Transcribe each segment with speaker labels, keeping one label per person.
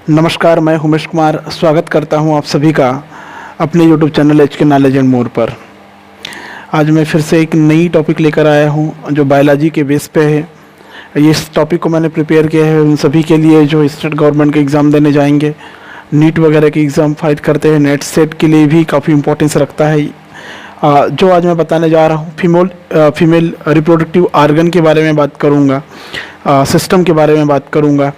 Speaker 1: नमस्कार, मैं उमेश कुमार स्वागत करता हूं आप सभी का अपने YouTube channel HK knowledge and more पर। आज मैं फिर से एक नई टॉपिक लेकर आया हूं जो बायोलॉजी के बेस पे है। इस टॉपिक को मैंने प्रिपेयर किया है उन सभी के लिए जो स्टेट गवर्नमेंट के एग्ज़ाम देने जाएंगे, नीट वगैरह के एग्ज़ाम फाइट करते हैं, नेट सेट के लिए भी काफ़ी इंपॉर्टेंस रखता है। जो आज मैं बताने जा रहा हूँ फीमेल रिप्रोडक्टिव आर्गन के बारे में बात करूँगा, सिस्टम के बारे में बात करूँगा।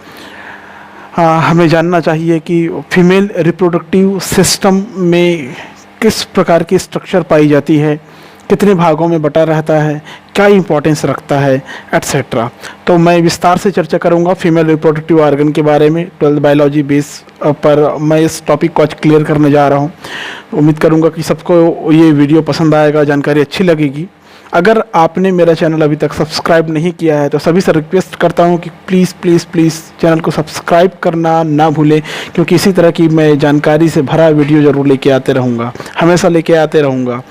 Speaker 1: हमें जानना चाहिए कि फीमेल रिप्रोडक्टिव सिस्टम में किस प्रकार की स्ट्रक्चर पाई जाती है, कितने भागों में बटा रहता है, क्या इंपॉर्टेंस रखता है, एट्सेट्रा। तो मैं विस्तार से चर्चा करूंगा फीमेल रिप्रोडक्टिव ऑर्गन के बारे में 12th बायोलॉजी बेस पर। मैं इस टॉपिक को आज क्लियर करने जा रहा हूं। उम्मीद करूंगा कि सबको ये वीडियो पसंद आएगा, जानकारी अच्छी लगेगी। अगर आपने मेरा चैनल अभी तक सब्सक्राइब नहीं किया है तो सभी से रिक्वेस्ट करता हूं कि प्लीज़ प्लीज़ प्लीज़ चैनल को सब्सक्राइब करना ना भूलें, क्योंकि इसी तरह की मैं जानकारी से भरा वीडियो ज़रूर लेके आते रहूँगा, हमेशा लेके आते रहूँगा।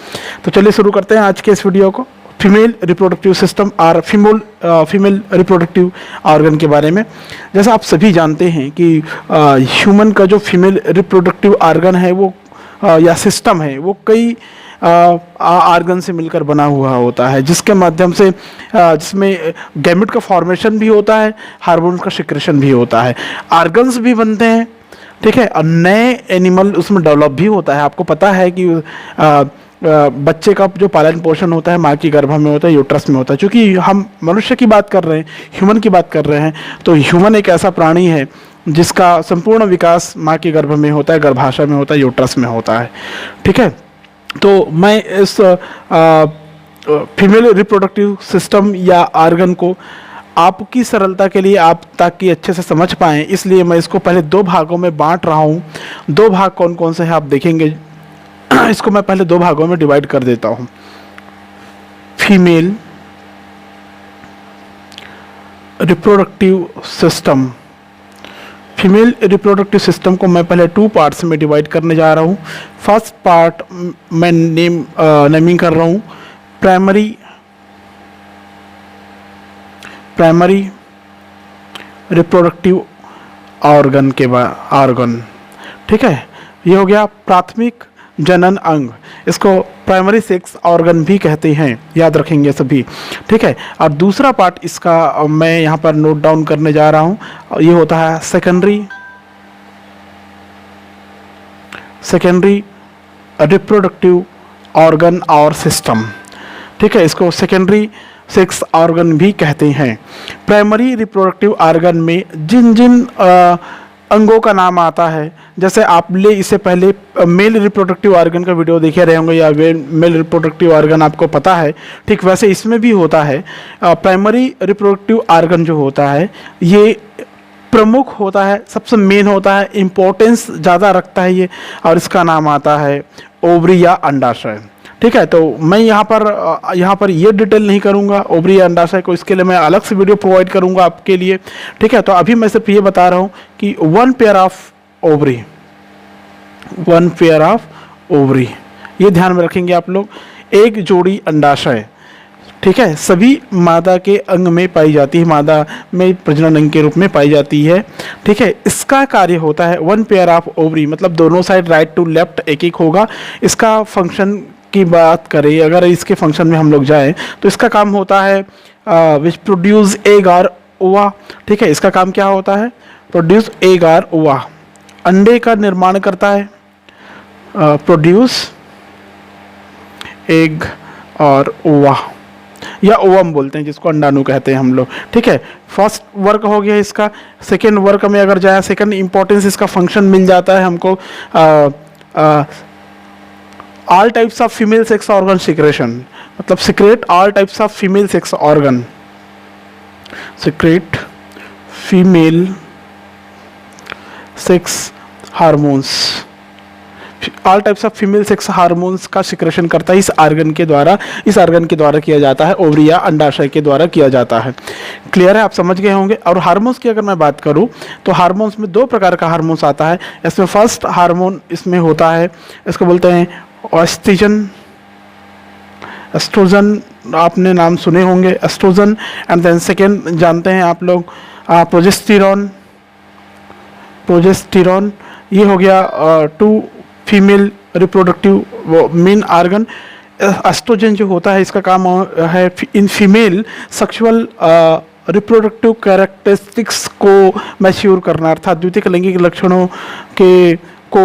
Speaker 1: तो चलिए शुरू करते हैं आज के इस वीडियो को फीमेल रिप्रोडक्टिव सिस्टम और फीमेल रिप्रोडक्टिव ऑर्गन के बारे में। जैसा आप सभी जानते हैं कि ह्यूमन का जो फीमेल रिप्रोडक्टिव ऑर्गन है वो या सिस्टम है वो कई आर्गन से मिलकर बना हुआ होता है, जिसके माध्यम से जिसमें गैमेट का फॉर्मेशन भी होता है, हार्मोन्स का सिक्रेशन भी होता है, ऑर्गन्स भी बनते हैं, ठीक है, और नए एनिमल उसमें डेवलप भी होता है। आपको पता है कि बच्चे का जो पालन पोषण होता है माँ की गर्भ में होता है, यूट्रस में होता है। चूँकि हम मनुष्य की बात कर रहे हैं, ह्यूमन की बात कर रहे हैं, तो ह्यूमन एक ऐसा प्राणी है जिसका संपूर्ण विकास माँ के गर्भ में होता है, गर्भाशय में होता है, यूट्रस में होता है, ठीक है। तो मैं इस फीमेल रिप्रोडक्टिव सिस्टम या ऑर्गन को आपकी सरलता के लिए, आप ताकि अच्छे से समझ पाएँ, इसलिए मैं इसको पहले दो भागों में बांट रहा हूँ। दो भाग कौन कौन से हैं आप देखेंगे। इसको मैं पहले दो भागों में डिवाइड कर देता हूँ। Female reproductive system, female reproductive system को मैं पहले 2 पार्ट्स में डिवाइड करने जा रहा हूँ। फर्स्ट पार्ट मैं नेमिंग कर रहा हूँ प्राइमरी रिप्रोडक्टिव ऑर्गन के ऑर्गन, ठीक है। ये हो गया प्राथमिक जनन अंग, इसको प्राइमरी सेक्स ऑर्गन भी कहते हैं, याद रखेंगे सभी, ठीक है। और दूसरा पार्ट इसका मैं यहाँ पर नोट डाउन करने जा रहा हूँ, ये होता है सेकेंडरी रिप्रोडक्टिव ऑर्गन और सिस्टम, ठीक है। इसको सेकेंडरी सेक्स ऑर्गन भी कहते हैं। प्राइमरी रिप्रोडक्टिव ऑर्गन में जिन जिन अंगों का नाम आता है, जैसे आपने इससे पहले मेल रिप्रोडक्टिव ऑर्गन का वीडियो देखे रहे होंगे या मेल रिप्रोडक्टिव ऑर्गन आपको पता है, ठीक वैसे इसमें भी होता है। प्राइमरी रिप्रोडक्टिव ऑर्गन जो होता है ये प्रमुख होता है, सबसे मेन होता है, इम्पोर्टेंस ज़्यादा रखता है ये, और इसका नाम आता है ओवरी या अंडाशय, ठीक है। तो मैं यहाँ पर ये डिटेल नहीं करूँगा ओवरी या अंडाशय को, इसके लिए मैं अलग से वीडियो प्रोवाइड करूँगा आपके लिए, ठीक है। तो अभी मैं सिर्फ ये बता रहा हूँ कि वन पेयर ऑफ ओवरी, ये ध्यान में रखेंगे आप लोग, एक जोड़ी अंडाशय, ठीक है, सभी मादा के अंग में पाई जाती है, मादा में प्रजनन अंग के रूप में पाई जाती है, ठीक है। इसका कार्य होता है वन पेयर ऑफ ओवरी, मतलब दोनों साइड राइट टू लेफ्ट एक एक होगा। इसका फंक्शन की बात करें, अगर इसके फंक्शन में हम लोग जाएं तो इसका काम होता है विच प्रोड्यूस एग और ओवा, ठीक है। इसका काम क्या होता है, प्रोड्यूस एग और ओवा, अंडे का निर्माण करता है, प्रोड्यूस एग और ओवा या ओवम बोलते हैं, जिसको अंडाणु कहते हैं हम लोग, ठीक है। फर्स्ट वर्क हो गया इसका। सेकेंड वर्क में अगर जाए, सेकेंड इंपॉर्टेंस इसका फंक्शन मिल जाता है हमको, all types of female sex organ secretion, मतलब secrete all types of female sex organ, secrete female sex hormones, all types of female sex hormones का सिक्रेशन करता है इस ऑर्गन के द्वारा किया जाता है, ओवरी या अंडाशय के द्वारा किया जाता है। क्लियर है, आप समझ गए होंगे। और हार्मोन्स की अगर मैं बात करूं तो हार्मोन्स में 2 प्रकार का हार्मोन्स आता है। इसमें फर्स्ट हार्मोन इसमें होता है, इसको बोलते हैं एस्ट्रोजन, आपने नाम सुने होंगे एस्ट्रोजन। एंड देन सेकेंड जानते हैं आप लोग प्रोजेस्टेरॉन, प्रोजेस्टेरॉन, ये हो गया two female reproductive main organ. Estrogen जो होता है इसका काम है इन फीमेल सेक्सुअल रिप्रोडक्टिव कैरेक्टरिस्टिक्स को मैच्योर करना, अर्थात द्वितीयक लैंगिक लक्षणों के को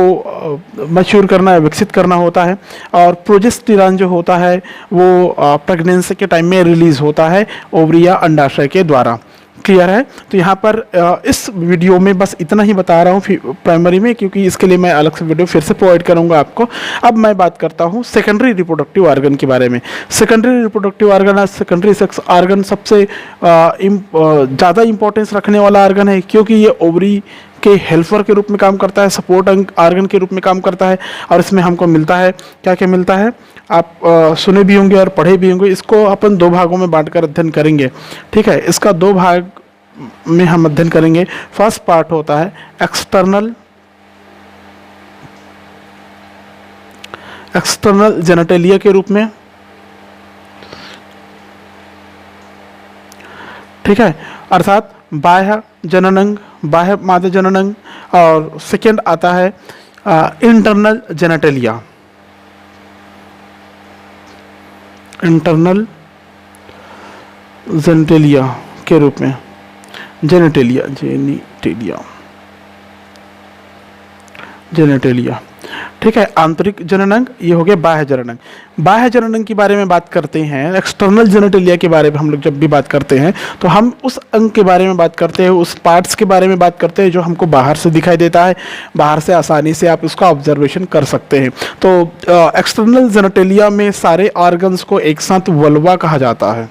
Speaker 1: मैच्योर करना, विकसित करना होता है। और प्रोजेस्टेरॉन जो होता है वो प्रेगनेंसी के टाइम में रिलीज होता है ओवरी या अंडाशय के द्वारा। क्लियर है? तो यहाँ पर इस वीडियो में बस इतना ही बता रहा हूँ प्राइमरी में, क्योंकि इसके लिए मैं अलग से वीडियो फिर से प्रोवाइड करूँगा आपको। अब मैं बात करता हूँ सेकेंडरी रिप्रोडक्टिव ऑर्गन के बारे में। Secondary reproductive organ, secondary sex organ सबसे ज़्यादा इंपॉर्टेंस रखने वाला ऑर्गन है, क्योंकि ये ओवरी के हेल्पर के रूप में काम करता है, सपोर्ट ऑर्गन के रूप में काम करता है। और इसमें हमको मिलता है क्या क्या मिलता है, आप सुने भी होंगे और पढ़े भी होंगे। इसको अपन दो भागों में बांटकर अध्ययन करेंगे। ठीक है, इसका दो भाग में हम अध्ययन करेंगे। फर्स्ट पार्ट होता है एक्सटर्नल जेनेटेलिया के रूप में। ठीक है, अर्थात बाह्य जननांग, बाह्य मादा जननांग। और सेकेंड आता है इंटरनल जेनेटेलिया, इंटरनल जेनेटेलिया के रूप में, जेनेटेलिया। ठीक है, आंतरिक जननांग, ये हो गया बाह्य जननांग। बाह्य जननांग के बारे में बात करते हैं, एक्सटर्नल जेनेटेलिया के बारे में हम लोग जब भी बात करते हैं तो हम उस अंग के बारे में बात करते हैं, उस पार्ट्स के बारे में बात करते हैं जो हमको बाहर से दिखाई देता है, बाहर से आसानी से आप उसका ऑब्जर्वेशन कर सकते हैं। तो एक्सटर्नल जेनेटेलिया में सारे ऑर्गन्स को एक साथ वल्वा कहा जाता है।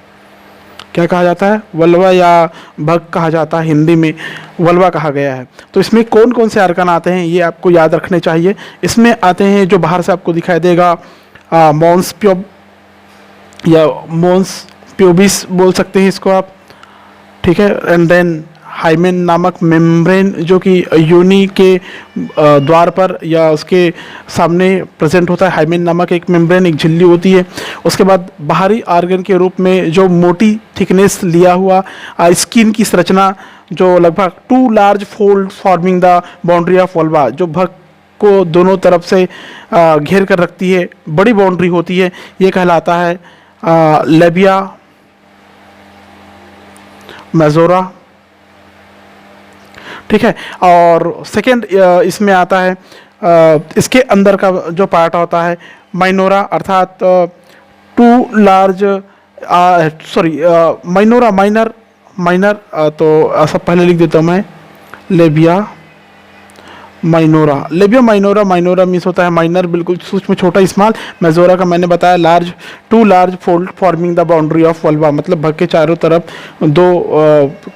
Speaker 1: क्या कहा जाता है? वल्वा या भग कहा जाता है, हिंदी में वल्वा कहा गया है। तो इसमें कौन कौन से ऑर्गन आते हैं ये आपको याद रखने चाहिए। इसमें आते हैं जो बाहर से आपको दिखाई देगा, मॉन्स प्योब या मॉन्स प्योबिस बोल सकते हैं इसको आप। ठीक है, एंड देन हाइमेन नामक मेम्ब्रेन जो कि योनि के द्वार पर या उसके सामने प्रेजेंट होता है। हाइमेन नामक एक मेम्ब्रेन, एक झिल्ली होती है। उसके बाद बाहरी ऑर्गन के रूप में जो मोटी थिकनेस लिया हुआ स्किन की संरचना, जो लगभग 2 large fold forming the boundary of vulva, जो भग को दोनों तरफ से घेर कर रखती है, बड़ी बाउंड्री होती है, ये कहलाता है लेबिया मेजोरा। ठीक है, और सेकेंड इसमें आता है इसके अंदर का जो पार्ट होता है माइनोरा, अर्थात 2 लार्ज माइनोरा, माइनर तो सब पहले लिख देता हूँ मैं, labia minora. Labia minora means होता है माइनर, बिल्कुल सूक्ष्म छोटा स्मॉल। मेजोरा का मैंने बताया large, 2 large fold forming the boundary of vulva, मतलब भग के चारों तरफ 2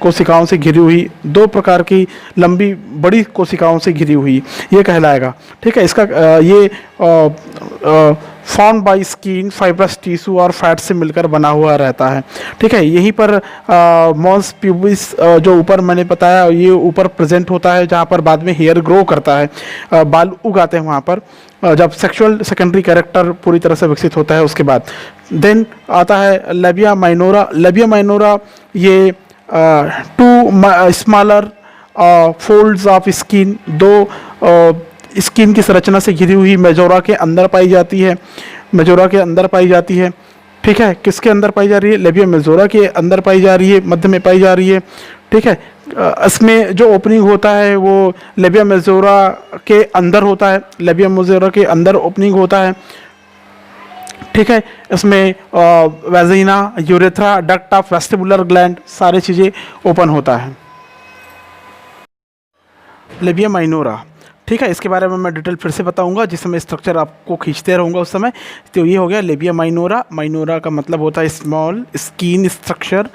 Speaker 1: कोशिकाओं से घिरी हुई, 2 प्रकार की लंबी बड़ी कोशिकाओं से घिरी हुई, ये कहलाएगा। ठीक है, इसका ये form by skin, fibrous tissue और फैट से मिलकर बना हुआ रहता है। ठीक है, यहीं पर मॉन्स प्यूबिस जो ऊपर मैंने बताया ये ऊपर प्रेजेंट होता है, जहाँ पर बाद में हेयर ग्रो करता है, बाल उगाते हैं वहाँ पर, जब सेक्सुअल सेकेंडरी कैरेक्टर पूरी तरह से विकसित होता है उसके बाद। देन आता है लेबिया माइनोरा। लेबिया माइनोरा ये 2 smaller folds of skin, 2 skin की संरचना से घिरी हुई मेजोरा के अंदर पाई जाती है, मेजोरा के अंदर पाई जाती है। ठीक है, किसके अंदर पाई जा रही है? लेबिया मेजोरा के अंदर पाई जा रही है, मध्य में पाई जा रही है। ठीक है, इसमें जो ओपनिंग होता है वो लेबिया मेजोरा के अंदर होता है, लेबिया मेजोरा के अंदर ओपनिंग होता है। ठीक है, इसमें vagina, urethra, duct of vestibular gland, सारी चीज़ें ओपन होता है। लेबिया माइनोरा, ठीक है, इसके बारे में मैं डिटेल फिर से बताऊंगा जिस समय स्ट्रक्चर आपको खींचते रहूँगा उस समय। तो ये हो गया लेबिया माइनोरा। माइनोरा का मतलब होता है small skin structure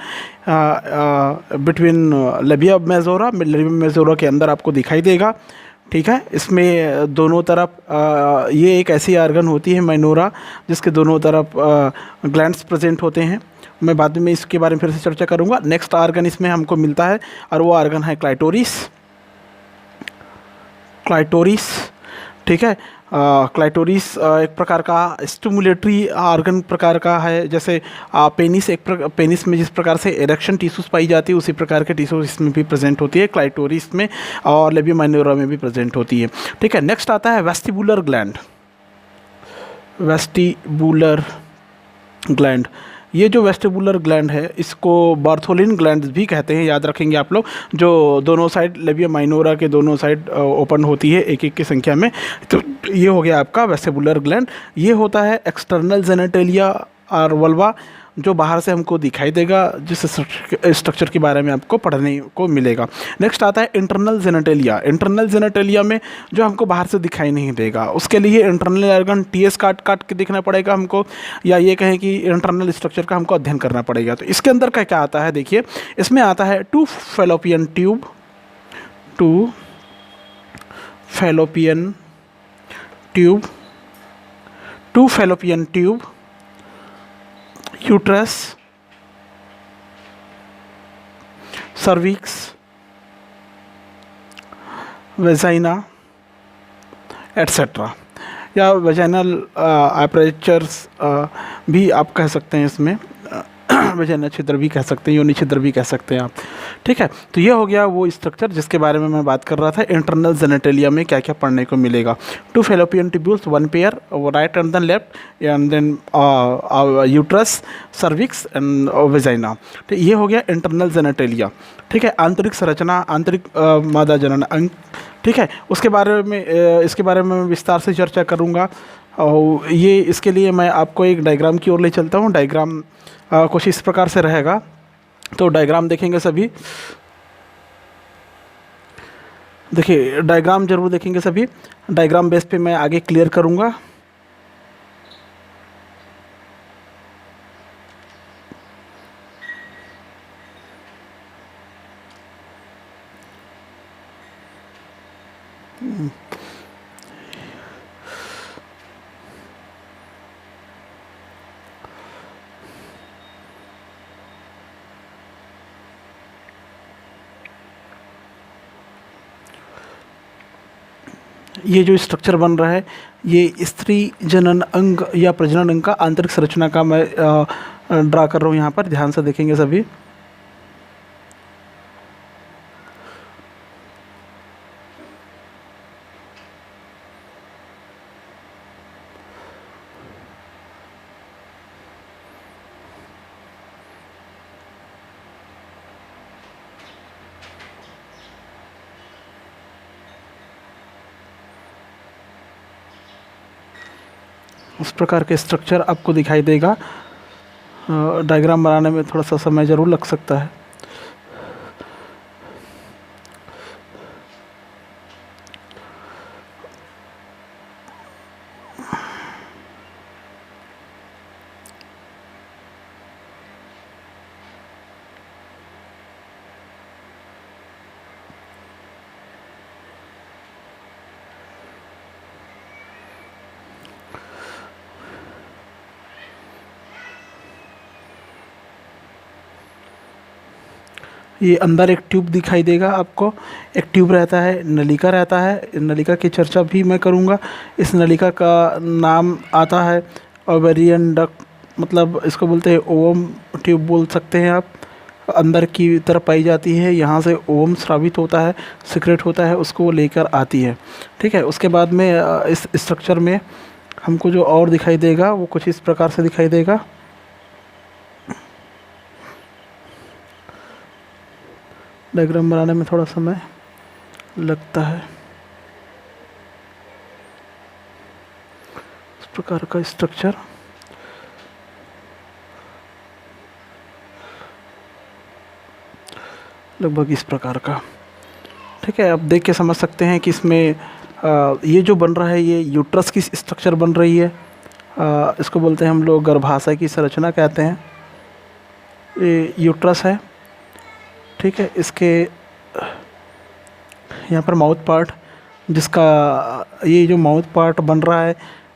Speaker 1: between labia majora. Labia majora के अंदर आपको दिखाई देगा। ठीक है, इसमें दोनों तरफ ये एक ऐसी ऑर्गन होती है माइनोरा जिसके दोनों तरफ ग्लैंड्स प्रेजेंट होते हैं। मैं बाद में इसके बारे में फिर से चर्चा करूँगा। नेक्स्ट ऑर्गन इसमें हमको मिलता है और वो ऑर्गन है क्लाइटोरिस। ठीक है, क्लाइटोरिस एक प्रकार का स्टिमुलेटरी ऑर्गन प्रकार का है। जैसे पेनिस पेनिस में जिस प्रकार से इरेक्शन टिश्यूज पाई जाती है, उसी प्रकार के टिश्यूज इसमें भी प्रेजेंट होती है, क्लाइटोरिस में और लेबिया माइनोरा में भी प्रेजेंट होती है। ठीक है, नेक्स्ट आता है वेस्टिबुलर ग्लैंड। वेस्टिबुलर ग्लैंड, ये जो वेस्टिबुलर ग्लैंड है इसको बार्थोलिन ग्लैंड भी कहते हैं, याद रखेंगे आप लोग, जो दोनों साइड लेबिया माइनोरा के दोनों साइड ओपन होती है एक एक की संख्या में। तो ये हो गया आपका वेस्टिबुलर ग्लैंड। ये होता है एक्सटर्नल जेनेटेलिया और वल्वा, जो बाहर से हमको दिखाई देगा, जिस स्ट्रक्चर के बारे में आपको पढ़ने को मिलेगा। नेक्स्ट आता है इंटरनल जेनेटेलिया। इंटरनल जेनेटेलिया में जो हमको बाहर से दिखाई नहीं देगा, उसके लिए इंटरनल ऑर्गन टीएस काट के देखना पड़ेगा हमको, या ये कहें कि इंटरनल स्ट्रक्चर का हमको अध्ययन करना पड़ेगा। तो इसके अंदर का क्या आता है, देखिए इसमें आता है two fallopian tube, two fallopian tube, two fallopian tube, uterus, cervix, vagina etcetera, या वेजाइनल एपरेचर्स भी आप कह सकते हैं इसमें, वेजाइना छिद्र भी कह सकते हैं, योनि छिद्र भी कह सकते हैं आप। ठीक है, तो ये हो गया वो स्ट्रक्चर जिसके बारे में मैं बात कर रहा था। इंटरनल जेनेटेलिया में क्या क्या पढ़ने को मिलेगा, two fallopian tubules, one pair, right and then left, and then uterus, cervix and vagina. तो ये हो गया इंटरनल जेनेटेलिया। ठीक है, आंतरिक संरचना, आंतरिक मादा जनन अंग। ठीक है, उसके बारे में इसके बारे में मैं विस्तार से चर्चा करूँगा। और ये इसके लिए मैं आपको एक डायग्राम की ओर ले चलता हूँ। डायग्राम कुछ इस प्रकार से रहेगा, तो डायग्राम देखेंगे सभी। देखिए डायग्राम जरूर देखेंगे सभी, डायग्राम बेस पे मैं आगे क्लियर करूँगा। ये जो स्ट्रक्चर बन रहा है, ये स्त्री जनन अंग या प्रजनन अंग का आंतरिक संरचना का मैं ड्रा कर रहा हूँ यहाँ पर, ध्यान से देखेंगे सभी। उस प्रकार के स्ट्रक्चर आपको दिखाई देगा। डायग्राम बनाने में थोड़ा सा समय ज़रूर लग सकता है। ये अंदर एक ट्यूब दिखाई देगा आपको, एक ट्यूब रहता है, नलिका रहता है। नलिका की चर्चा भी मैं करूँगा। इस नलिका का नाम आता है ओवेरियन डक्ट, मतलब इसको बोलते हैं ओवम ट्यूब बोल सकते हैं आप। अंदर की तरफ पाई जाती है, यहाँ से ओवम स्रावित होता है, सिक्रेट होता है, उसको वो लेकर आती है। ठीक है, उसके बाद में इस स्ट्रक्चर में हमको जो और दिखाई देगा वो कुछ इस प्रकार से दिखाई देगा। डायग्राम बनाने में थोड़ा समय लगता है। इस प्रकार का स्ट्रक्चर, लगभग इस प्रकार का। ठीक है, आप देख के समझ सकते हैं कि इसमें ये जो बन रहा है ये यूट्रस की स्ट्रक्चर बन रही है। इसको बोलते हैं हम लोग गर्भाशय की संरचना कहते हैं। ये यूट्रस है। ठीक है, इसके यहाँ पर माउथ पार्ट, जिसका ये जो माउथ पार्ट बन रहा है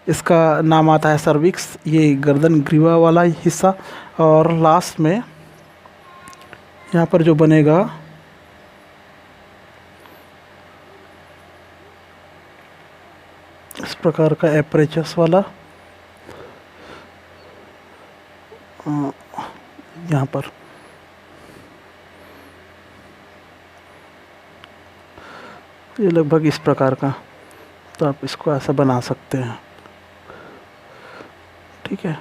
Speaker 1: इसका नाम आता है सर्विक्स, ये गर्दन ग्रीवा वाला हिस्सा। और लास्ट में यहाँ पर जो बनेगा इस प्रकार का एपरेचर्स वाला यहाँ पर ये लगभग इस प्रकार का, तो आप इसको ऐसा बना सकते हैं। ठीक है,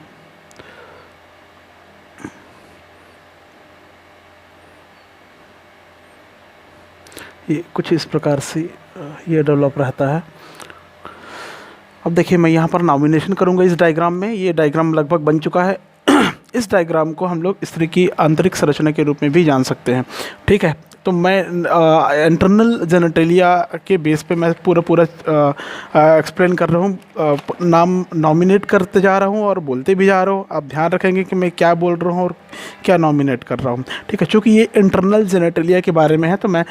Speaker 1: ये कुछ इस प्रकार से ये डेवलप रहता है। अब देखिए मैं यहाँ पर नॉमिनेशन करूँगा इस डायग्राम में। ये डायग्राम लगभग बन चुका है। इस डायग्राम को हम लोग इस तरह की आंतरिक संरचना के रूप में भी जान सकते हैं। ठीक है, तो मैं इंटरनल जेनेटेलिया के बेस पे मैं पूरा एक्सप्लेन कर रहा हूँ, नाम नॉमिनेट करते जा रहा हूँ और बोलते भी जा रहा हूँ। आप ध्यान रखेंगे कि मैं क्या बोल रहा हूँ और क्या नॉमिनेट कर रहा हूँ। ठीक है, चूँकि ये इंटरनल जेनेटेलिया के बारे में है तो मैं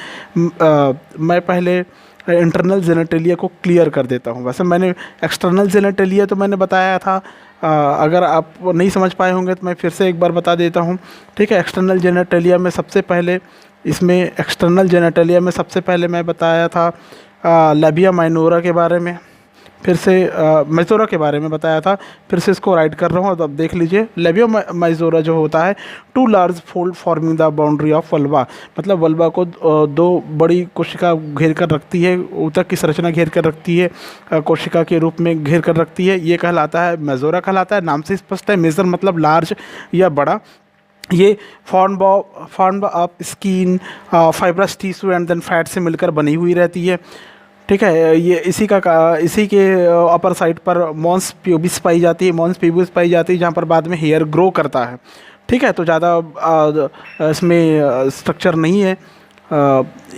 Speaker 1: पहले इंटरनल जेनेटेलिया को क्लियर कर देता हूँ। वैसे मैंने एक्सटर्नल जेनेटेलिया तो मैंने बताया था, अगर आप नहीं समझ पाए होंगे तो मैं फिर से एक बार बता देता हूँ। ठीक है, एक्सटर्नल जेनेटेलिया में सबसे पहले मैं बताया था लेबिया माइनोरा के बारे में, फिर से मेजोरा के बारे में बताया था, फिर से इसको राइट कर रहा हूँ। अब देख लीजिए, लेबिया माइजोरा जो होता है, two large fold forming the boundary of vulva, मतलब वल्वा को दो बड़ी कोशिका घेर कर रखती है, ऊतक की संरचना घेर कर रखती है, कोशिका के रूप में घेर कर रखती है। ये कहलाता है मेजोरा कहलाता है। नाम से स्पष्ट है, मेजर मतलब लार्ज या बड़ा। ये form of skin, fibrous tissue and then fat से मिलकर बनी हुई रहती है। ठीक है, ये इसी के अपर साइड पर मॉन्स प्यूबिस पाई जाती है, जहाँ पर बाद में हेयर ग्रो करता है। ठीक है, तो ज़्यादा इसमें स्ट्रक्चर नहीं है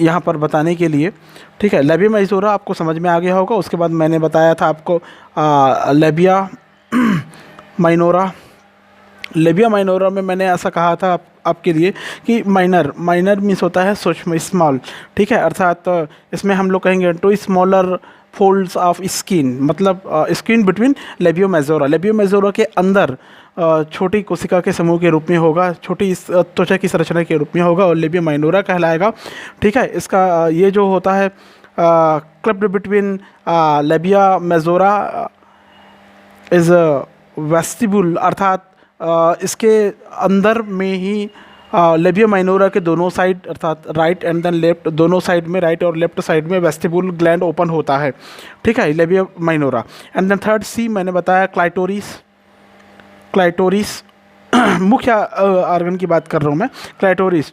Speaker 1: यहाँ पर बताने के लिए। ठीक है, लेबिया माइजोरा आपको समझ में आ गया होगा। उसके बाद मैंने बताया था आपको लेबिया माइनोरा में मैंने ऐसा कहा था आपके लिए कि माइनर मीन्स होता है सूक्ष्म, स्मॉल। ठीक है, अर्थात इसमें हम लोग कहेंगे two smaller folds of skin, मतलब स्किन बिटवीन लेबियो मेजोरा के अंदर छोटी कोशिका के समूह के रूप में होगा, छोटी त्वचा की संरचना के रूप में होगा और लेबिया माइनोरा कहलाएगा। ठीक है, इसका ये जो होता है clipped between labia majora is vestibule, अर्थात इसके अंदर में ही लेबिया माइनोरा के दोनों साइड, अर्थात राइट एंड देन लेफ्ट, दोनों साइड में, राइट और लेफ्ट साइड में वेस्टिबुल ग्लैंड ओपन होता है। ठीक है, labia minora. And then third C मैंने बताया क्लाइटोरिस मुख्य ऑर्गन की बात कर रहा हूँ मैं, क्लाइटोरिस।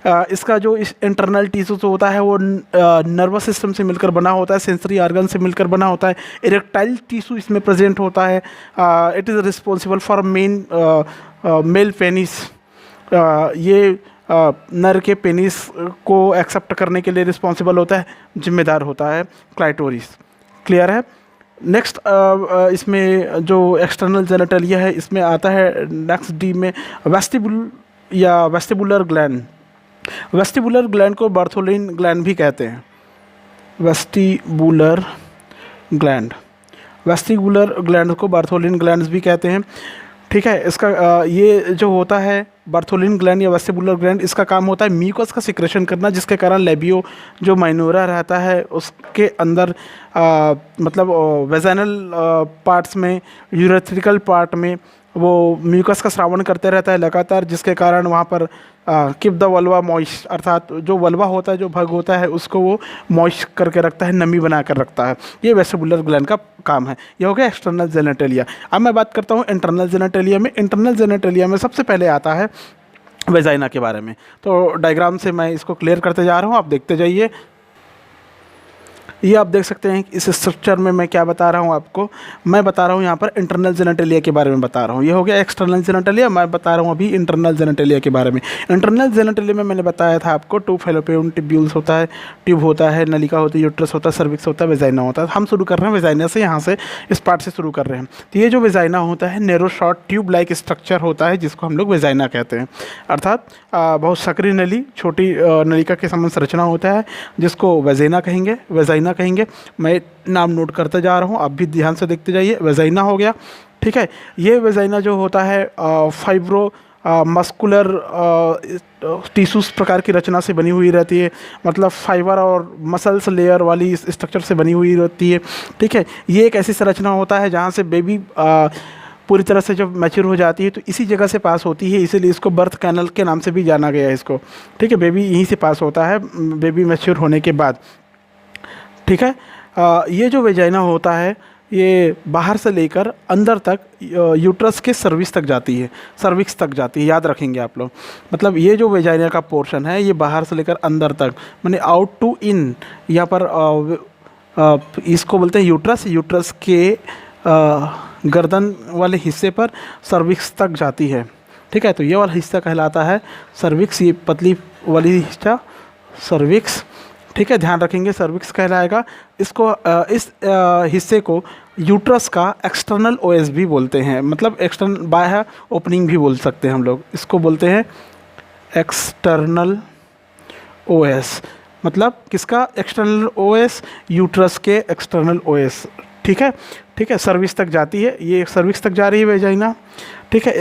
Speaker 1: इसका जो इस इंटरनल टिश्यू जो होता है वो नर्वस सिस्टम से मिलकर बना होता है, सेंसरी ऑर्गन से मिलकर बना होता है। इरेक्टाइल टिश्यू इसमें प्रेजेंट होता है। It is responsible for male penis, ये नर के पेनिस को एक्सेप्ट करने के लिए रिस्पॉन्सिबल होता है, जिम्मेदार होता है क्लाइटोरिस। क्लियर है। नेक्स्ट इसमें जो एक्सटर्नल जेनेटेलिया है, इसमें आता है नेक्स्ट डी में वेस्टिबुलर ग्लैंड। वेस्टिबुलर ग्लैंड को बार्थोलिन ग्लैंड भी कहते हैं। वेस्टिबुलर ग्लैंड को बार्थोलिन ग्लैंड भी कहते हैं। ठीक है, इसका ये जो होता है बार्थोलिन ग्लैंड या वेस्टिबुलर ग्लैंड, इसका काम होता है म्यूकस का सिक्रेशन करना, जिसके कारण लेबियो जो माइनोरा रहता है उसके अंदर मतलब वेजाइनल पार्ट्स में, यूरेथ्रिकल पार्ट में वो म्यूकस का श्रावण करते रहता है लगातार, जिसके कारण वहाँ पर कीप द वल्वा मॉइस्ट, अर्थात जो वल्वा होता है, जो भग होता है, उसको वो मॉइस्ट करके रखता है, नमी बना कर रखता है। ये वेस्टिबुलर ग्लैंड का काम है। ये हो गया एक्सटर्नल जेनेटेलिया। अब मैं बात करता हूँ इंटरनल जेनेटेलिया में। इंटरनल जेनेटेलिया में सबसे पहले आता है वेजाइना के बारे में। तो डायग्राम से मैं इसको क्लियर करते जा रहा हूँ, आप देखते जाइए। ये आप देख सकते हैं इस स्ट्रक्चर में मैं क्या बता रहा हूँ आपको। मैं बता रहा हूँ यहाँ पर इंटरनल जेनेटेलिया के बारे में बता रहा हूँ। ये हो गया एक्सटर्नल जेनेटेलिया। मैं बता रहा हूँ अभी इंटरनल जेनेटेलिया के बारे में। इंटरनल जेनेटेलिया में मैंने बताया था आपको टू फैलोपियन ट्यूब्यूल्स होता है, ट्यूब होता है, नलिका होती है, यूट्रस होता है, सर्विक्स होता है, वेजाइना होता है। हम शुरू कर रहे हैं वेजाइना से, यहाँ से इस पार्ट से शुरू कर रहे हैं। तो ये जो वेजाइना होता है narrow short tube like structure होता है, जिसको हम लोग वेजाइना कहते हैं। अर्थात बहुत सक्रिय नली, छोटी नलिका के समान संरचना होता है, जिसको वेजाइना कहेंगे। मैं नाम नोट करते जा रहा हूँ, आप भी ध्यान से देखते जाइए। वेजाइना हो गया। ठीक है, ये वेजाइना जो होता है मस्कुलर टिश्यूज प्रकार की रचना से बनी हुई रहती है, मतलब फाइबर और मसल्स लेयर वाली स्ट्रक्चर से बनी हुई रहती है। ठीक है, ये एक ऐसी संरचना होता है जहाँ से बेबी पूरी तरह से जब मैच्योर हो जाती है तो इसी जगह से पास होती है, इसीलिए इसको बर्थ कैनल के नाम से भी जाना गया है इसको। ठीक है, बेबी यहीं से पास होता है बेबी मैच्योर होने के बाद। ठीक है, ये जो वेजाइना होता है ये बाहर से लेकर अंदर तक यूट्रस के सर्विक्स तक जाती है, सर्विक्स तक जाती है, याद रखेंगे आप लोग। मतलब ये जो वेजाइना का पोर्शन है ये बाहर से लेकर अंदर तक, माने आउट टू इन, यहाँ पर इसको बोलते हैं यूट्रस। यूट्रस के गर्दन वाले हिस्से पर सर्विक्स तक जाती है। ठीक है, तो ये वाला हिस्सा कहलाता है सर्विक्स, ये पतली वाली हिस्सा सर्विक्स। ठीक है, ध्यान रखेंगे सर्विक्स कहलाएगा। इसको इस हिस्से को यूट्रस का एक्सटर्नल ओएस भी बोलते हैं, मतलब एक्सटर्नल बाह्य ओपनिंग भी बोल सकते हैं हम लोग, इसको बोलते हैं एक्सटर्नल ओएस। मतलब किसका एक्सटर्नल ओएस? यूट्रस के एक्सटर्नल ओएस। ठीक है, ठीक है, सर्विक्स तक जाती है, ये सर्विक्स तक जा रही है वेजाइना। ठीक है,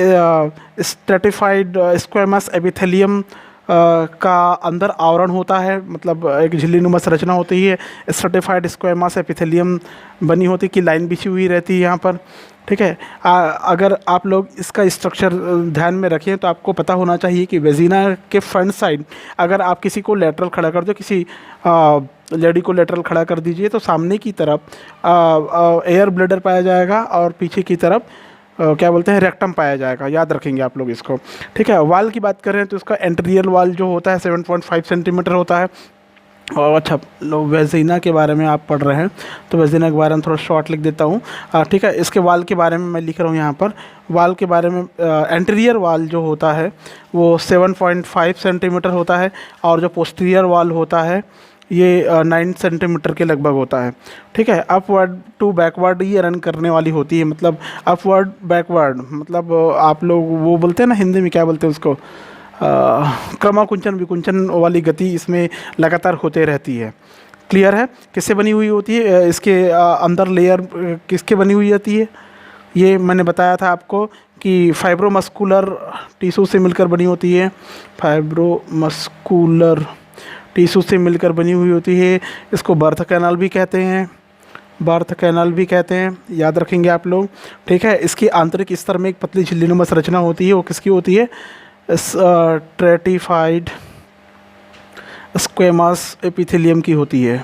Speaker 1: स्ट्रेटिफाइड स्क्वेमस एपिथेलियम का अंदर आवरण होता है, मतलब एक झिल्लीनुमा संरचना होती है, स्ट्रेटिफाइड स्क्वेमस एपिथेलियम बनी होती है कि लाइन बिछी हुई रहती है यहाँ पर। ठीक है, अगर आप लोग इसका स्ट्रक्चर ध्यान में रखें तो आपको पता होना चाहिए कि वेजिना के फ्रंट साइड अगर आप किसी को लेटरल खड़ा कर दो, किसी लेडी को लेटरल खड़ा कर दीजिए तो सामने की तरफ एयर ब्लैडर पाया जाएगा और पीछे की तरफ क्या बोलते हैं रेक्टम पाया जाएगा, याद रखेंगे आप लोग इसको। ठीक है, वाल की बात करें तो इसका एंटीरियर वाल जो होता है 7.5 सेंटीमीटर होता है। और अच्छा, वेजिना के बारे में आप पढ़ रहे हैं तो वेजिना के बारे में थोड़ा शॉर्ट लिख देता हूँ। ठीक है, इसके वाल के बारे में मैं लिख रहा हूँ यहाँ पर। वाल के बारे में एंटीरियर वाल जो होता है वो 7.5 सेंटीमीटर होता है और जो पोस्टीरियर वाल होता है ये 9 सेंटीमीटर के लगभग होता है। ठीक है, अपवर्ड टू बैकवर्ड ये रन करने वाली होती है, मतलब अपवर्ड बैकवर्ड, मतलब आप लोग वो बोलते हैं ना हिंदी में क्या बोलते हैं उसको, क्रमाकुंचन विकुंचन वाली गति इसमें लगातार होते रहती है। क्लियर है? किससे बनी हुई होती है? इसके अंदर लेयर किसके बनी हुई होती है? ये मैंने बताया था आपको कि फाइब्रोमस्कुलर टिश्यू से मिलकर बनी होती है, फाइब्रोमस्कुलर टिश्यू से मिलकर बनी हुई होती है। इसको बर्थ कैनाल भी कहते हैं, बर्थ कैनाल भी कहते हैं, याद रखेंगे आप लोग। ठीक है, इसकी आंतरिक स्तर में एक पतली झिल्लीनुमा संरचना होती है, वो किसकी होती है? स्ट्रेटिफाइड स्क्वेमस एपिथेलियम की होती है,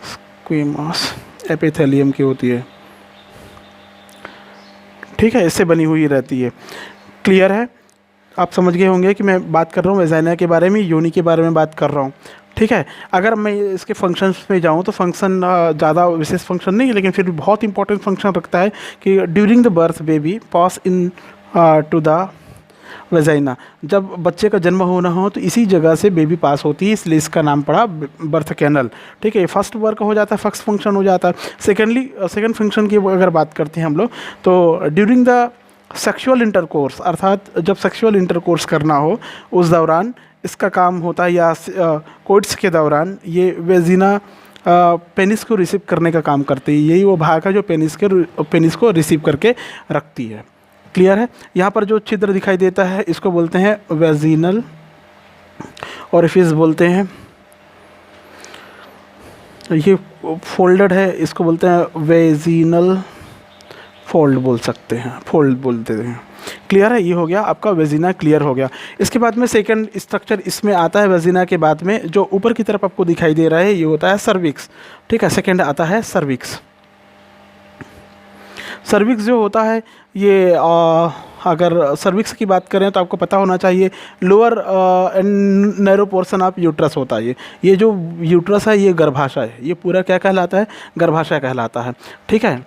Speaker 1: स्क्वेमस एपिथेलियम की होती है। ठीक है, इससे बनी हुई रहती है। क्लियर है? आप समझ गए होंगे कि मैं बात कर रहा हूँ वेजाइना के बारे में, योनि के बारे में बात कर रहा हूँ। ठीक है, अगर मैं इसके फंक्शंस में जाऊँ तो फंक्शन ज़्यादा विशेष फंक्शन नहीं है, लेकिन फिर भी बहुत इंपॉर्टेंट फंक्शन रखता है कि during the birth baby pass into the vagina. जब बच्चे का जन्म होना हो तो इसी जगह से बेबी पास होती है, इसलिए इसका नाम पड़ा बर्थ कैनल। ठीक है, फर्स्ट वर्क हो जाता है, फर्स्ट फंक्शन हो जाता है। सेकेंड फंक्शन की अगर बात करते हैं हम लोग तो ड्यूरिंग द सेक्सुअल इंटरकोर्स, अर्थात जब सेक्सुअल इंटरकोर्स करना हो उस दौरान इसका काम होता है, या कोइट्स के दौरान ये वेजिना पेनिस को रिसीव करने का काम करती है। यही वो भाग है जो पेनिस को रिसीव करके रखती है। क्लियर है? यहाँ पर जो छिद्र दिखाई देता है इसको बोलते हैं वेजिनल ओरिफिस बोलते हैं। ये फोल्डेड है, इसको बोलते हैं वेजिनल फोल्ड बोल सकते हैं, फोल्ड बोलते हैं। क्लियर है? ये हो गया आपका वेजिना, क्लियर हो गया। इसके बाद में सेकंड स्ट्रक्चर इसमें आता है वेजिना के बाद में, जो ऊपर की तरफ आपको दिखाई दे रहा है ये होता है सर्विक्स। ठीक है, सेकंड आता है सर्विक्स। सर्विक्स जो होता है ये अगर सर्विक्स की बात करें तो आपको पता होना चाहिए lower and narrow portion of uterus होता है। ये जो यूट्रस है ये गर्भाशय है, ये पूरा क्या कहलाता है? गर्भाशय कहलाता है। ठीक है,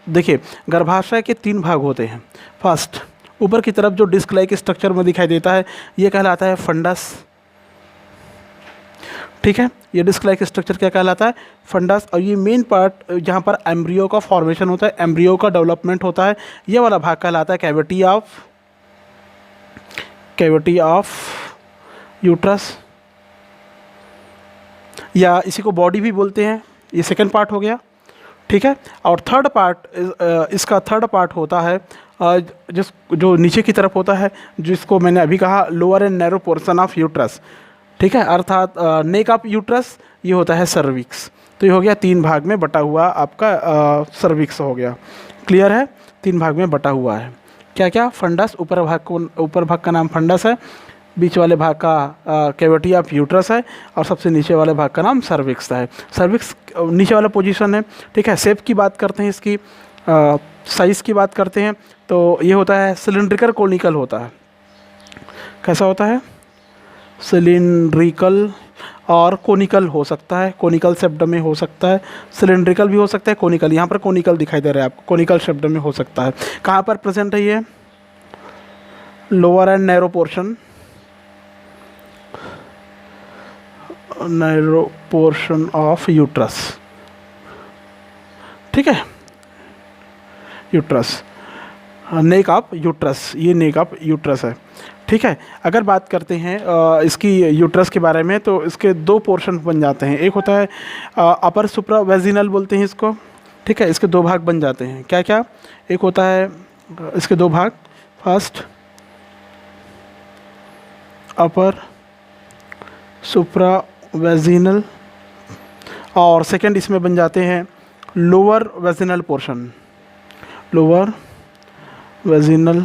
Speaker 1: देखिए गर्भाशय के 3 भाग होते हैं। फर्स्ट, ऊपर की तरफ जो डिस्क लाइक स्ट्रक्चर में दिखाई देता है ये कहलाता है फंडस। ठीक है, ये डिस्क लाइक स्ट्रक्चर क्या कहलाता है? फंडस। और ये मेन पार्ट जहाँ पर एम्ब्रियो का फॉर्मेशन होता है, एम्ब्रियो का डेवलपमेंट होता है, ये वाला भाग कहलाता है कैविटी ऑफ यूट्रस, या इसी को बॉडी भी बोलते हैं। ये सेकंड पार्ट हो गया। ठीक है। और थर्ड पार्ट, इसका थर्ड पार्ट होता है जो नीचे की तरफ होता है, जिसको मैंने अभी कहा lower and narrow portion of uterus, ठीक है, अर्थात नेक ऑफ यूट्रस, ये होता है सर्विक्स। तो ये हो गया 3 भाग में बटा हुआ आपका सर्विक्स हो गया। क्लियर है, 3 भाग में बटा हुआ है। क्या क्या? फंडस, ऊपर भाग का नाम फंडस है, बीच वाले भाग का कैविटी ऑफ यूट्रस है, और सबसे नीचे वाले भाग का नाम सर्विक्स है। सर्विक्स नीचे वाला पोजीशन है, ठीक है। शेप की बात करते हैं, इसकी साइज़ की बात करते हैं, तो ये होता है सिलिंड्रिकल कोनिकल होता है। कैसा होता है? सिलिंड्रिकल और कोनिकल हो सकता है, कोनिकल शब्द में हो सकता है, सिलिंड्रिकल भी हो सकता है, कोनिकल, यहाँ पर कोनिकल दिखाई दे रहा है आपको, कोनिकल शब्द में हो सकता है। कहाँ पर प्रेजेंट है ये? Lower and narrow portion, narrow portion of uterus, ठीक है, यूट्रस, नेक ऑफ यूट्रस, ये नेक ऑफ यूट्रस है, ठीक है। अगर बात करते हैं इसकी यूट्रस के बारे में, तो इसके 2 पोर्शन बन जाते हैं। एक होता है अपर सुप्रा वेजिनल बोलते हैं इसको, ठीक है, इसके 2 भाग बन जाते हैं। क्या क्या? एक होता है इसके 2 भाग, फर्स्ट अपर सुप्रा वेजिनल, और सेकंड इसमें बन जाते हैं lower vaginal portion, lower vaginal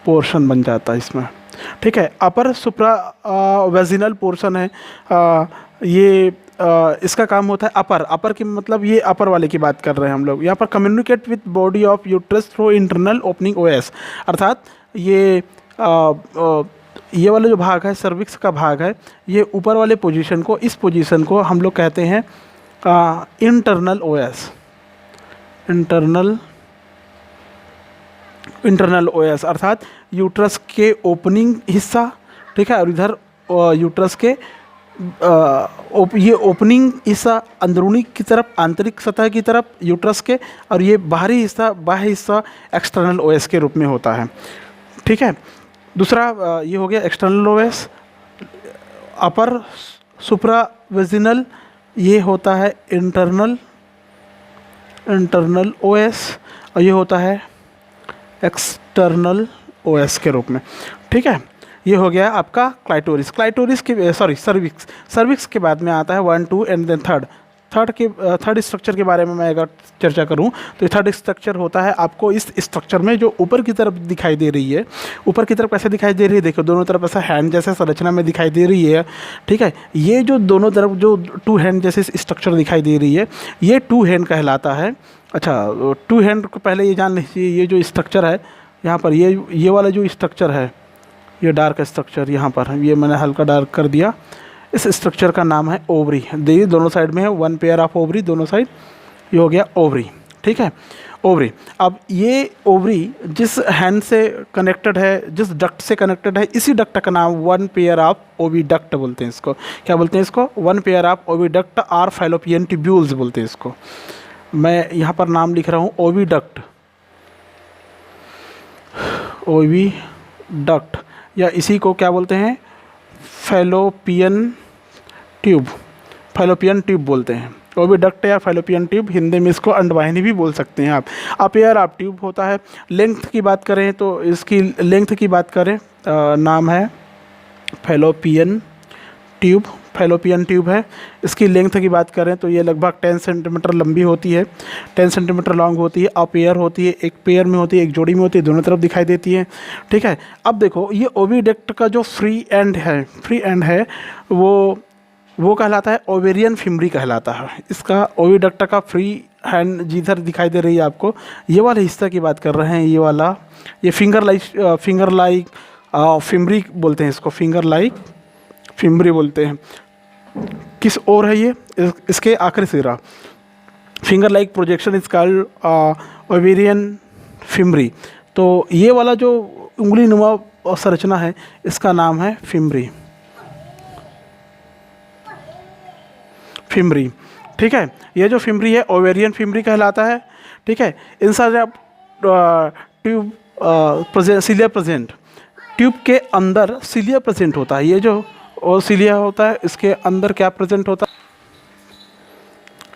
Speaker 1: portion बन जाता है इसमें, ठीक है। अपर सुप्रा वेजिनल पोर्शन है, ये इसका काम होता है अपर की मतलब ये अपर वाले की बात कर रहे हैं हम लोग यहाँ पर। Communicate with body of uterus through internal opening OS, अर्थात ये वाला जो भाग है, सर्विक्स का भाग है, ये ऊपर वाले पोजीशन को, इस पोजीशन को हम लोग कहते हैं इंटरनल ओएस, इंटरनल ओएस, अर्थात यूट्रस के ओपनिंग हिस्सा, ठीक है, और इधर यूट्रस के ये ओपनिंग हिस्सा अंदरूनी की तरफ, आंतरिक सतह की तरफ यूट्रस के, और ये बाहरी हिस्सा, बाह्य हिस्सा एक्सटर्नल ओएस के रूप में होता है, ठीक है। दूसरा ये हो गया एक्सटर्नल ओएस। अपर सुप्रा वेजिनल, ये होता है इंटरनल ओएस, और ये होता है एक्सटर्नल ओएस के रूप में, ठीक है। ये हो गया आपका क्लाइटोरिस। क्लाइटोरिस के सर्विक्स के बाद में आता है 1, 2 एंड देन थर्ड स्ट्रक्चर के बारे में मैं अगर चर्चा करूं, तो थर्ड स्ट्रक्चर होता है आपको इस स्ट्रक्चर में जो ऊपर की तरफ दिखाई दे रही है। ऊपर की तरफ कैसे दिखाई दे रही है? देखो, दोनों तरफ ऐसा हैंड जैसे संरचना में दिखाई दे रही है, ठीक है। ये जो दोनों तरफ जो 2 हैंड जैसे स्ट्रक्चर दिखाई दे रही है, ये 2 हैंड कहलाता है। अच्छा, 2 हैंड को पहले ये जान लीजिए, ये जो स्ट्रक्चर है यहाँ पर, ये वाला जो स्ट्रक्चर है, ये डार्क स्ट्रक्चर यहाँ पर, ये मैंने हल्का डार्क कर दिया, इस स्ट्रक्चर का नाम है ओवरी। देखिए दोनों साइड में है 1 पेयर ऑफ ओवरी, दोनों साइड, ये हो गया ओवरी, ठीक है, ओवरी। अब ये ओवरी जिस हैंड से कनेक्टेड है, जिस डक्ट से कनेक्टेड है, इसी डक्ट का नाम 1 पेयर ऑफ ओविडक्ट बोलते हैं इसको। क्या बोलते हैं इसको? 1 पेयर ऑफ ओविडक्ट और फैलोपियन ट्यूब्यूल्स बोलते हैं इसको। मैं यहाँ पर नाम लिख रहा हूँ ओविडक्ट, ओविडक्ट, या इसी को क्या बोलते हैं? फैलोपियन ट्यूब बोलते हैं। ओविडक्ट या फैलोपियन ट्यूब, हिंदी में इसको अंडवाहिनी भी बोल सकते हैं आप। अपेयर ऑफ ट्यूब होता है। लेंथ की बात करें तो इसकी लेंथ की बात करें, नाम है फैलोपियन ट्यूब है। इसकी लेंथ की बात करें तो ये लगभग 10 सेंटीमीटर लंबी होती है, 10 सेंटीमीटर लॉन्ग होती है। अपेयर होती है, एक पेयर में होती है, एक जोड़ी में होती है, दोनों तरफ दिखाई देती है, ठीक है। अब देखो, ये ओविडक्ट का जो फ्री एंड है वो कहलाता है ओवेरियन फिमरी कहलाता है। इसका ओविडक्ट का फ्री हैंड जिधर दिखाई दे रही है आपको, ये वाले हिस्सा की बात कर रहे हैं, ये वाला, ये फिंगर लाइक फिमरी बोलते हैं इसको, फिंगर लाइक फिमरी बोलते हैं। किस ओर है ये? इसके आखिरी सिरा, finger like projection is called ovarian fimbria. तो ये वाला जो उंगली नुमा संरचना है, इसका नाम है फिमरी, ठीक है। ये जो फिमरी है ओवेरियन फिमरी कहलाता है, ठीक है। Inside tube cilia present, tube के अंदर सिलिया प्रेजेंट होता है। ये जो और सिलिया होता है, इसके अंदर क्या प्रेजेंट होता है?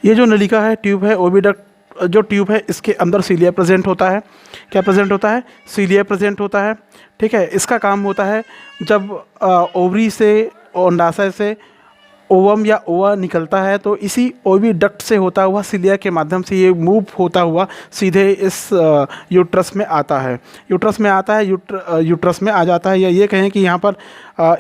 Speaker 1: ये जो नलिका है, ट्यूब है, ओविडक्ट जो ट्यूब है इसके अंदर सीलिया प्रेजेंट होता है। क्या प्रेजेंट होता है? सीलिया प्रेजेंट होता है। ठीक है, इसका काम होता है जब ओवरी से, अंडाशय से ओवम या ओवा निकलता है तो इसी ओवी डक्ट से होता हुआ सीलिया के माध्यम से ये मूव होता हुआ सीधे इस यूट्रस में आता है। यूट्रस में आता है, यूट्रस में आ जाता है, या ये कहें कि यहाँ पर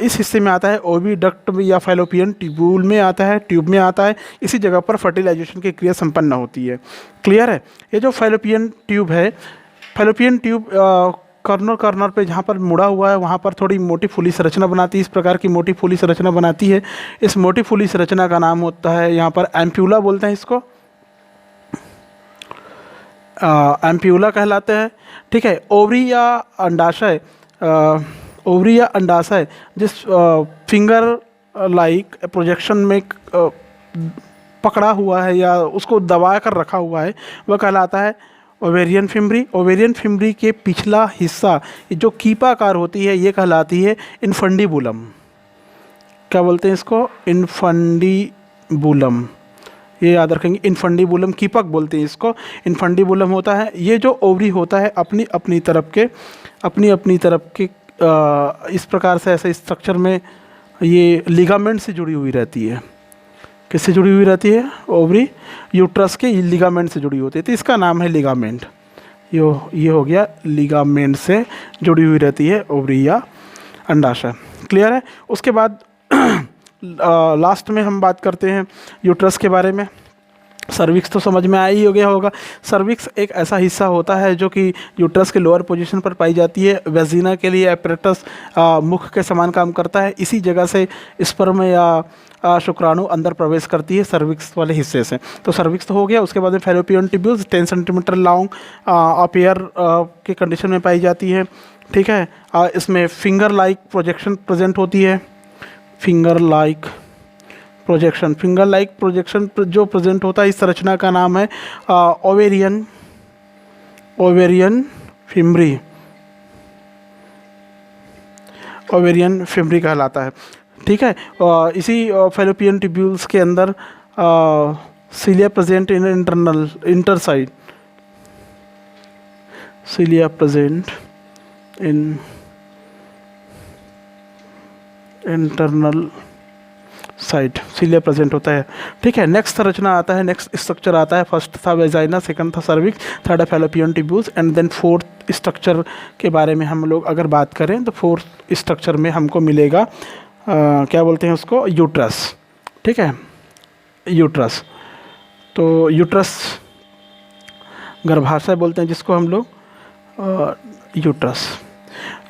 Speaker 1: इस हिस्से में आता है, ओवी डक्ट में या फैलोपियन ट्यूब्यूल में आता है, ट्यूब में आता है। इसी जगह पर फर्टिलाइजेशन की क्रिया संपन्न होती है। क्लियर है? ये जो फैलोपियन ट्यूब है, फैलोपियन ट्यूब कॉर्नर पे जहाँ पर मुड़ा हुआ है वहाँ पर थोड़ी मोटी फूली संरचना बनाती है। इस प्रकार की मोटी फूली संरचना बनाती है। इस मोटी फूली संरचना का नाम होता है, यहाँ पर एम्प्यूला बोलते हैं इसको, एम्प्यूला कहलाते हैं। ठीक है, ओवरी या अंडाशय जिस फिंगर लाइक प्रोजेक्शन में पकड़ा हुआ है या उसको दबा कर रखा हुआ है वह कहलाता है ओवेरियन फिम्बरी। ओवेरियन फिम्बरी के पिछला हिस्सा जो कीपाकार होती है ये कहलाती है इन्फंडिबुलम। क्या बोलते हैं इसको? इन्फंडिबुलम। ये याद रखेंगे, इन्फंडिबुलम कीपक बोलते हैं इसको। इन्फंडिबुलम होता है ये जो ओवरी होता है अपनी अपनी तरफ के इस प्रकार से ऐसे स्ट्रक्चर में ये लिगामेंट से जुड़ी हुई रहती है। किससे जुड़ी हुई रहती है? ओवरी यूट्रस के लिगामेंट से जुड़ी होती है, तो इसका नाम है लिगामेंट। ये हो गया, लिगामेंट से जुड़ी हुई रहती है ओवरी या अंडाशय। क्लियर है? उसके बाद लास्ट में हम बात करते हैं यूट्रस के बारे में। सर्विक्स तो समझ में आ ही हो गया होगा। सर्विक्स एक ऐसा हिस्सा होता है जो कि यूट्रस के लोअर पोजीशन पर पाई जाती है। वेजिना के लिए एपरेटस मुख के समान काम करता है। इसी जगह से स्पर्म या शुक्राणु अंदर प्रवेश करती है सर्विक्स वाले हिस्से से। तो सर्विक्स तो हो गया। उसके बाद में fallopian tubules 10 centimetre long appear के कंडीशन में पाई जाती है। ठीक है, इसमें फिंगर लाइक प्रोजेक्शन प्रेजेंट होती है। फिंगर लाइक प्रोजेक्शन जो प्रेजेंट होता है, इस संरचना का नाम है ओवेरियन फिम्बरी कहलाता है। ठीक है, इसी फैलोपियन ट्यूब्यूल्स के अंदर cilia present in inter side, cilia present in internal side, cilia present होता है। ठीक है, नेक्स्ट संरचना आता है, नेक्स्ट स्ट्रक्चर आता है। फर्स्ट था वेजाइना, सेकंड था सर्विक्स, थर्ड है fallopian tubules and then fourth structure के बारे में हम लोग अगर बात करें तो फोर्थ स्ट्रक्चर में हमको मिलेगा क्या बोलते हैं उसको? यूट्रस। ठीक है, यूट्रस। तो यूट्रस गर्भाशय बोलते हैं जिसको हम लोग।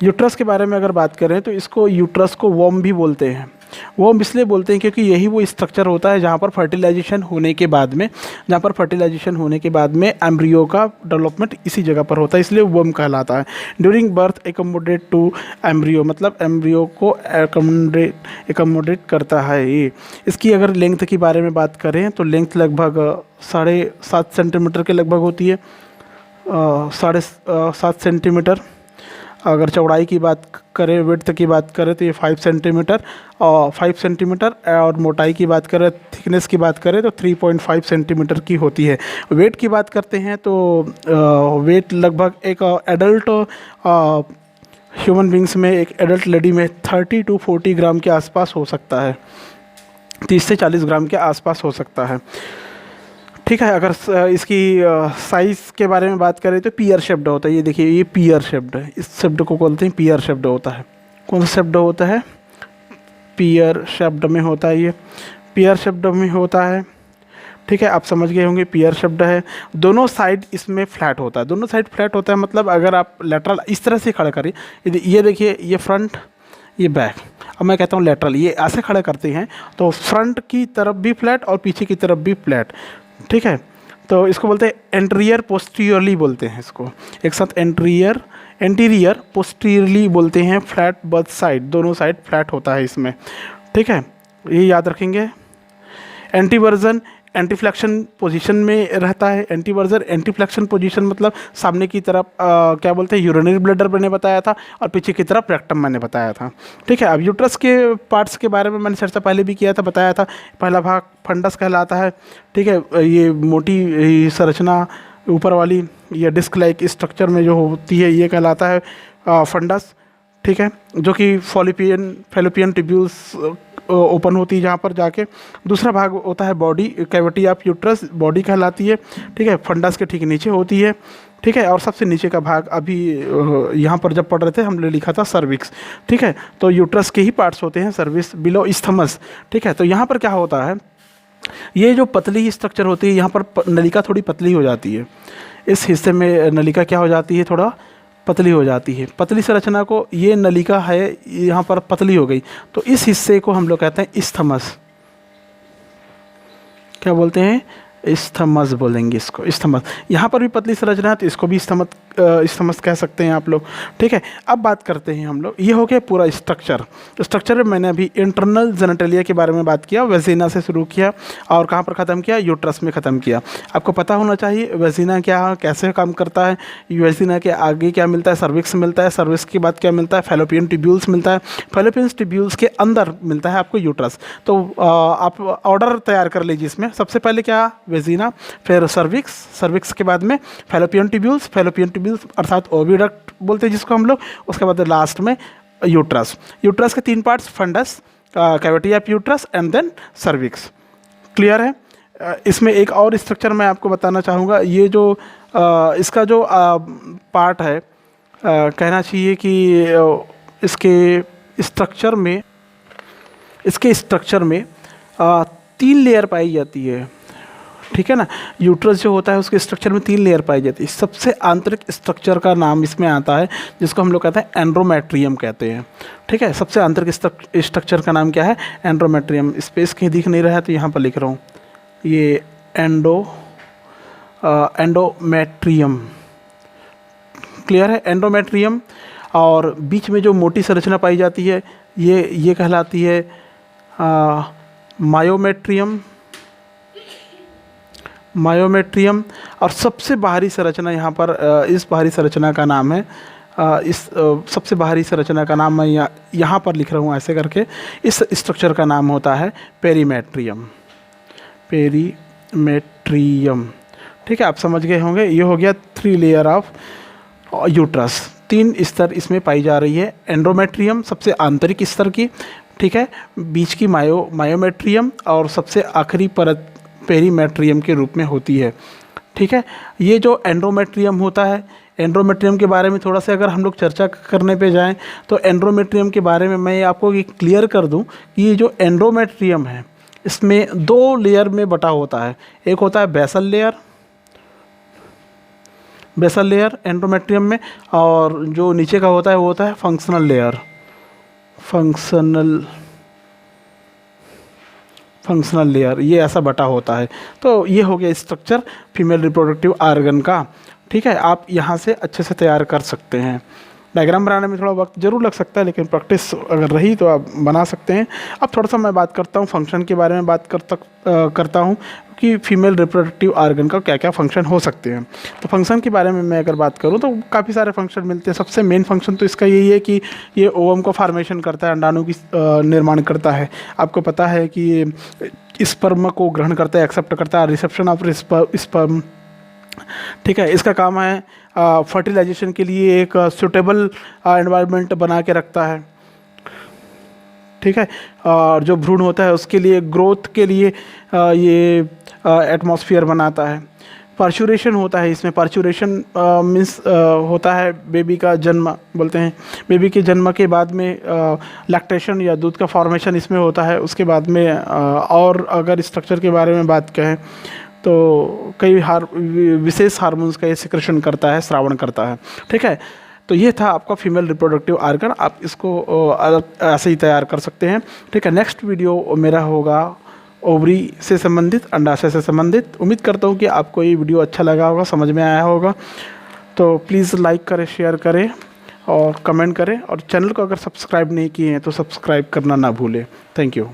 Speaker 1: यूट्रस के बारे में अगर बात करें तो इसको यूट्रस को वोम भी बोलते हैं। वोम इसलिए बोलते हैं क्योंकि यही वो स्ट्रक्चर होता है जहाँ पर फर्टिलाइजेशन होने के बाद में एम्ब्रियो का डेवलपमेंट इसी जगह पर होता है, इसलिए वोम कहलाता है। During birth accommodate to embryo, मतलब एम्ब्रियो को एकोमोडेट करता है ये। इसकी अगर लेंथ के बारे में बात करें तो लेंथ लगभग 7.5 सेंटीमीटर के लगभग होती है, 7.5 सेंटीमीटर। अगर चौड़ाई की बात करें, विड्थ की बात करें तो ये 5 सेंटीमीटर और मोटाई की बात करें, थिकनेस की बात करें तो 3.5 सेंटीमीटर की होती है। वेट की बात करते हैं तो वेट लगभग एक एडल्ट ह्यूमन बींग्स में, एक एडल्ट लेडी में 30 to 40 ग्राम के आसपास हो सकता है, 30 से 40 ग्राम के आसपास हो सकता है। ठीक है, अगर इसकी साइज़ के बारे में बात करें तो पियर शेप्ड होता है। ये देखिए, ये पियर शेप्ड है, इस शेप्ड को बोलते हैं पियर शेप्ड होता है। कौन सा शेप्ड होता है? पियर शेप्ड में होता है, ये पियर शेप्ड में होता है। ठीक है, आप समझ गए होंगे पियर शेप्ड है। दोनों साइड इसमें फ्लैट होता है, दोनों साइड फ्लैट होता है। मतलब अगर आप लेटरल इस तरह से खड़ा करिए, ये देखिए, ये फ्रंट, ये बैक। अब मैं कहता हूँ लेटरल, ये ऐसे खड़े करते हैं तो फ्रंट की तरफ भी फ्लैट और पीछे की तरफ भी फ्लैट। ठीक है, तो इसको बोलते हैं एंटीरियर पोस्टीरियरली बोलते हैं इसको, एक साथ एंटीरियर पोस्टीरियरली बोलते हैं। फ्लैट बर्थ साइड, दोनों साइड फ्लैट होता है इसमें। ठीक है, ये याद रखेंगे। एंटीवर्जन एंटीफ्लेक्शन पोजीशन में रहता है। एंटीवर्जर एंटीफ्लेक्शन पोजीशन मतलब सामने की तरफ क्या बोलते हैं, यूरिनरी ब्लैडर मैंने बताया था, और पीछे की तरफ रेक्टम मैंने बताया था। ठीक है, अब यूट्रस के पार्ट्स के बारे में मैंने चर्चा पहले भी किया था, बताया था। पहला भाग फंडस कहलाता है। ठीक है, ये मोटी संरचना ऊपर वाली, ये डिस्क लाइक स्ट्रक्चर में जो होती है, ये कहलाता है फंडस। ठीक है, जो कि फैलोपियन ट्यूब्यूल्स ओपन होती है जहाँ पर जाके। दूसरा भाग होता है body cavity of uterus, body कहलाती है। ठीक है, फंडस के ठीक नीचे होती है। ठीक है, और सबसे नीचे का भाग अभी यहाँ पर जब पढ़ रहे थे हमने लिखा था सर्विक्स। ठीक है, तो यूट्रस के ही पार्ट्स होते हैं, सर्विक्स बिलो इस्थमस। ठीक है, तो यहाँ पर क्या होता है, ये जो पतली स्ट्रक्चर होती है, यहाँ पर नलिका थोड़ी पतली हो जाती है। इस हिस्से में नलिका क्या हो जाती है, थोड़ा पतली हो जाती है। पतली संरचना को, ये नलिका है यहाँ पर पतली हो गई, तो इस हिस्से को हम लोग कहते हैं इस्थमस। क्या बोलते हैं, इस्थमस बोलेंगे इसको, इस्थमस। यहाँ पर भी पतली संरचना है तो इसको भी इस्थमस कह सकते हैं आप लोग। ठीक है, अब बात करते हैं हम लोग, ये हो गया पूरा स्ट्रक्चर। स्ट्रक्चर में मैंने अभी इंटरनल जेनेटेलिया के बारे में बात किया, वेजिना से शुरू किया और कहाँ पर ख़त्म किया, यूट्रस में ख़त्म किया। आपको पता होना चाहिए वेजिना क्या है, कैसे काम करता है। वेजिना के आगे क्या मिलता है, सर्विक्स मिलता है। सर्विक्स के बाद क्या मिलता है, फैलोपियन ट्यूब्यूल्स मिलता है। फैलोपियन ट्यूब्यूल्स के अंदर मिलता है आपको यूट्रस। तो आप ऑर्डर तैयार कर लीजिए इसमें, सबसे पहले क्या, वेजिना, फिर सर्विक्स, सर्विक्स के बाद में फैलोपियन ट्यूब्यूल्स, फैलोपियन ट्यूब्यूल्स अर्थात ओविडक्ट बोलते हैं जिसको हम लोग, उसके बाद लास्ट में यूट्रस। यूट्रस के 3 parts, fundus, cavity of uterus and then cervix. Clear है। इसमें एक और स्ट्रक्चर मैं आपको बताना चाहूँगा, ये जो इसका जो पार्ट है, कहना चाहिए कि इसके स्ट्रक्चर में 3 लेयर पाई जाती है। ठीक है ना, यूट्रस जो होता है उसके स्ट्रक्चर में 3 लेयर पाई जाती है। सबसे आंतरिक स्ट्रक्चर का नाम इसमें आता है जिसको हम लोग कहते हैं एंड्रोमेट्रियम कहते हैं। ठीक है, सबसे आंतरिक स्ट्रक्चर का नाम क्या है, एंड्रोमेट्रियम। स्पेस कहीं दिख नहीं रहा है तो यहाँ पर लिख रहा हूँ, ये एंडोमेट्रियम। क्लियर है, एंडोमेट्रियम। और बीच में जो मोटी संरचना पाई जाती है ये कहलाती है मायोमेट्रियम। और सबसे बाहरी संरचना यहाँ पर इस बाहरी संरचना का नाम है सबसे बाहरी संरचना का नाम मैं यहाँ पर लिख रहा हूँ ऐसे करके। इस स्ट्रक्चर का नाम होता है पेरीमेट्रियम। ठीक है, आप समझ गए होंगे। ये हो गया 3 लेयर ऑफ यूट्रस। 3 स्तर इसमें पाई जा रही है। एंड्रोमेट्रियम सबसे आंतरिक स्तर की, ठीक है, बीच की मायोमेट्रियम और सबसे आखिरी परत पेरीमेट्रियम के रूप में होती है। ठीक है, ये जो एंड्रोमेट्रियम होता है, एंड्रोमेट्रियम के बारे में थोड़ा सा अगर हम लोग चर्चा करने पे जाएं तो एंड्रोमेट्रियम के बारे में मैं आपको ये क्लियर कर दूं कि ये जो एंड्रोमेट्रियम है इसमें 2 लेयर में बटा होता है। एक होता है बेसल लेयर एंड्रोमेट्रियम में, और जो नीचे का होता है वो होता है फंक्शनल लेयर। ये ऐसा बटा होता है। तो ये हो गया स्ट्रक्चर फीमेल रिप्रोडक्टिव ऑर्गन का। ठीक है, आप यहाँ से अच्छे से तैयार कर सकते हैं। डायग्राम बनाने में थोड़ा वक्त जरूर लग सकता है, लेकिन प्रैक्टिस अगर रही तो आप बना सकते हैं। अब थोड़ा सा मैं बात करता हूँ फंक्शन के बारे में, करता हूँ कि फीमेल रिप्रोडक्टिव ऑर्गन का क्या क्या फंक्शन हो सकते हैं। तो फंक्शन के बारे में मैं अगर बात करूँ तो काफ़ी सारे फंक्शन मिलते हैं। सबसे मेन फंक्शन तो इसका यही है कि ये ओवम को फॉर्मेशन करता है, अंडाणु की निर्माण करता है। आपको पता है कि स्पर्म को ग्रहण करता है, एक्सेप्ट करता है, रिसेप्शन ऑफ स्पर्म। ठीक है, इसका काम है फर्टिलाइजेशन के लिए एक सूटेबल एनवायरनमेंट बना के रखता है। ठीक है, और जो भ्रूण होता है उसके लिए ग्रोथ के लिए ये एटमॉस्फेयर बनाता है। पार्चुरेशन होता है इसमें। पार्चुरेशन मीन्स होता है बेबी का जन्म, बोलते हैं बेबी के जन्म के बाद में लैक्टेशन या दूध का फॉर्मेशन इसमें होता है। उसके बाद में और अगर स्ट्रक्चर के बारे में बात कहें तो कई विशेष हार्मोन्स का ये सिक्रेशन करता है, स्रावण करता है। ठीक है, तो ये था आपका फीमेल रिप्रोडक्टिव ऑर्गन। आप इसको ऐसे ही तैयार कर सकते हैं। ठीक है, नेक्स्ट वीडियो मेरा होगा ओवरी से संबंधित, अंडाशय से संबंधित। उम्मीद करता हूँ कि आपको ये वीडियो अच्छा लगा होगा, समझ में आया होगा। तो प्लीज़ लाइक करें, शेयर करें और कमेंट करें, और चैनल को अगर सब्सक्राइब नहीं किए हैं तो सब्सक्राइब करना ना भूलें। Thank you.